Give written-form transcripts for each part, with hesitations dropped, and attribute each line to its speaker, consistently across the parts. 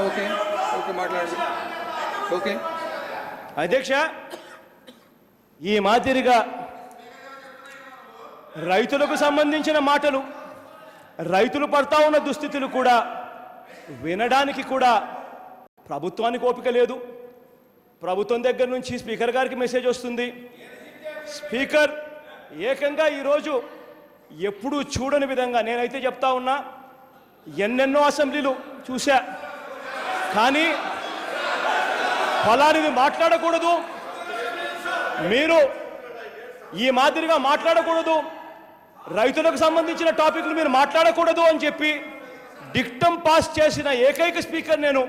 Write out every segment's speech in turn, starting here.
Speaker 1: Okay okay మాట్లాడండి. Okay
Speaker 2: అధ్యక్ష, ఈ మాదిరిగా రైతులకు సంబంధించిన మాటలు, రైతులు పడతా ఉన్న దుస్థితులు కూడా వినడానికి కూడా ప్రభుత్వానికి ఓపిక లేదు. ప్రభుత్వం దగ్గర నుంచి స్పీకర్ గారికి మెసేజ్ వస్తుంది. స్పీకర్ ఏకంగా ఈరోజు ఎప్పుడూ చూడని విధంగా, నేనైతే చెప్తా ఉన్నా, ఎన్నెన్నో అసెంబ్లీలు చూశా, కానీ ఫలానిది మాట్లాడకూడదు, మీరు ఈ మాదిరిగా మాట్లాడకూడదు, రైతులకు సంబంధించిన టాపిక్లు మీరు మాట్లాడకూడదు అని చెప్పి డిక్టం పాస్ చేసిన ఏకైక స్పీకర్ నేను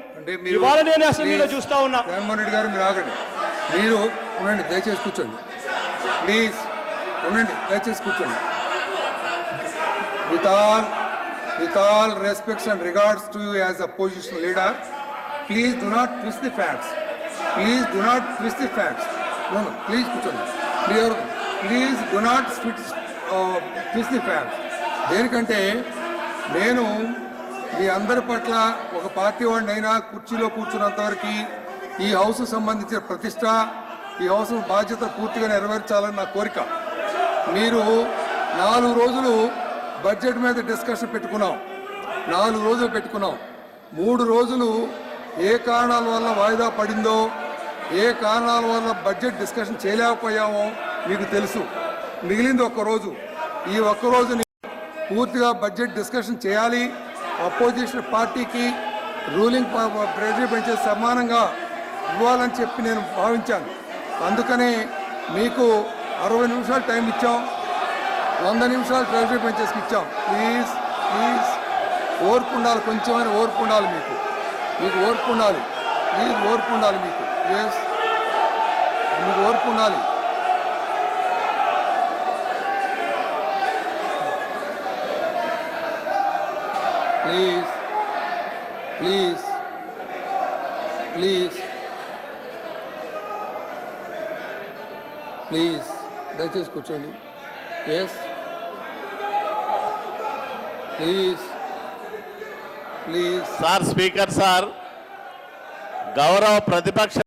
Speaker 2: ఇవాళ నేను అసెంబ్లీలో చూస్తా ఉన్నా.
Speaker 1: జగన్మోహన్ రెడ్డి గారు మీరు ఆగండి, మీరు ఉండండి, దయచేసి కూర్చోండి, ప్లీజ్ ఉండండి, దయచేసి కూర్చోండి. With all respects and regards to you as opposition leader, please do not twist the facts. Please do not twist the facts. No, please కూర్చోండి. Please do not twist the facts. దేనికంటే నేను మీ అందరి పట్ల ఒక party వాడినైనా కుర్చీలో కూర్చున్నంత వరకు ఈ house సంబంధించిన ప్రతిష్ట, ఈ హౌస్ బాధ్యత పూర్తిగా నెరవేర్చాలని నా కోరిక. మీరు 4 రోజులు బడ్జెట్ మీద డిస్కషన్ పెట్టుకున్నాం, 4 రోజులు పెట్టుకున్నాం. 3 రోజులు ఏ కారణాల వల్ల వాయిదా పడిందో, ఏ కారణాల వల్ల బడ్జెట్ డిస్కషన్ చేయలేకపోయామో మీకు తెలుసు. మిగిలింది 1 రోజు. ఈ 1 రోజుని పూర్తిగా బడ్జెట్ డిస్కషన్ చేయాలి. అపోజిషన్ పార్టీకి రూలింగ్ ప్రెజర్ పెంచే సమానంగా ఇవ్వాలని చెప్పి నేను భావించాను. అందుకనే మీకు 60 నిమిషాలు టైం ఇచ్చాం, 100 నిమిషాలు ట్రెజరీ పెంచేసి ఇచ్చాం. ప్లీజ్ ప్లీజ్ ఓర్పు ఉండాలి, కొంచెమైనా ఓర్పు ఉండాలి, మీకు ఓర్పు ఉండాలి, ప్లీజ్ ఓర్పు ఉండాలి, మీకు ఓర్పు ఉండాలి. ప్లీజ్ ప్లీజ్ ప్లీజ్ ప్లీజ్ దయచేసి కూర్చోండి. Yes please please.
Speaker 3: Sir, speaker sir, గౌరవ ప్రతిపక్ష